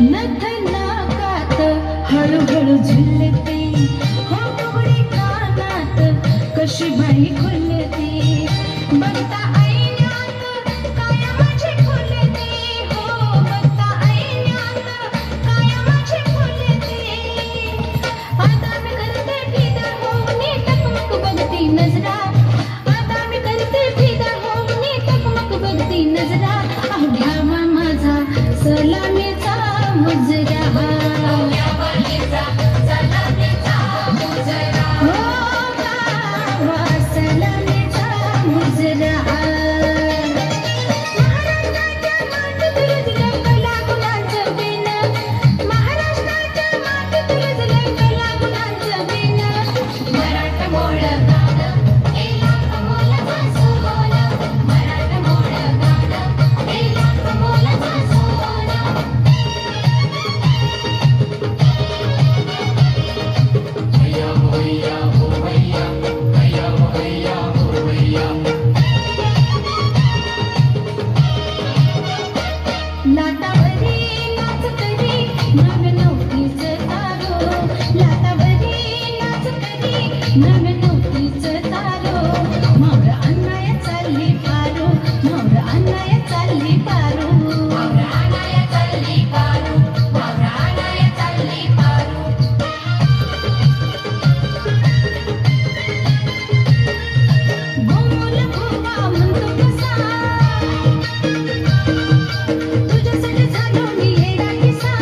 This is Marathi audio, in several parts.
नथ नाकात हळूहळू झुलते, हो डोळे कानात कशी बाई खुलते, बघता ऐण्यात काय माझी फुलते, हो बघता ऐण्यात काय माझी फुलते. आता मी करते फिदा होऊन टकमक बघती नजरा, आता मी करते फिदा होऊन टकमक बघती नजरा. घ्यावा माझा सलामीचा मुजरा, घ्यावा सलामीचा मुजरा, हो घ्यावा सलामीचा मुजरा. महाराष्ट्राच्या मातीत रुजलं कला गुणांचं बेन, महाराष्ट्राच्या मातीत रुजलं कला गुणांचं बेन. मराठमोळ गाणं हे लाख मोलाचं सोनं, मराठमोळ गाणं हे लाख मोलाचं सोनं. हैया हो हैया, हैया हो हैया. लाटावरी नाच करी नग नवतीच तारो, लाटावरी नाच करी नग नवतीच तारो. मावळ अन्नाया चालली पारो, मावळ अन्नाया चालली पारो, मावळ अन्नाया चालली पारो, मावळ अन्नाया चालली पारो. गोमूल भोगा म्हणतो कसा, तुझ्यासाठी झालो मी येडा किसा.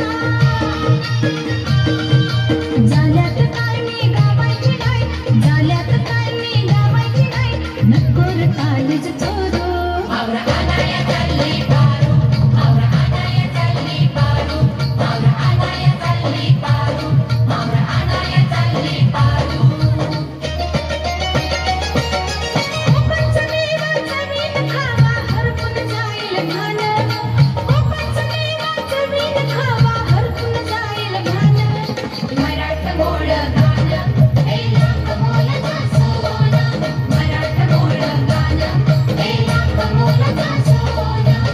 झाल्यात काय मी गावायची नाही, झाल्यात काय मी गावायची नाही, नको रे काळीज चोरो. मावळ अन्नाया चालली पारो, मावळ अन्नाया चालली पारो, मावळ अन्नाया चालली पारो, मावळ अन्नाया चालली पारो. कोकणचं मेवाचं वीण खावा हरपून जाईल भान, कोकणचं मेवाचं वीण खावा हरपून जाईल भान. मराठमोळ गाणं हे लाख मोलाचं सोनं, मराठमोळ गाणं हे लाख मोलाचं सोनं.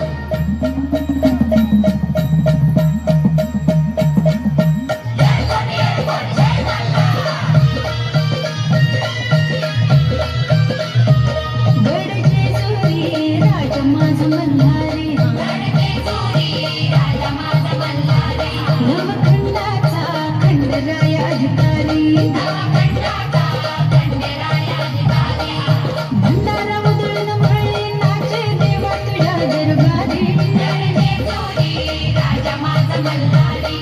गडजेजुरी राजा माझा मल्हारी, गडजेजुरी राजा माझा मल्हारी. नवखंडाचा खंडराय अधिकारी, नवखंडाचा खंडराय अधिकारी. भंडारा उधळून म्हळे नाचे देवा तुझ्या दरबारी, गडजेजुरी राजा माझा मल्हारी.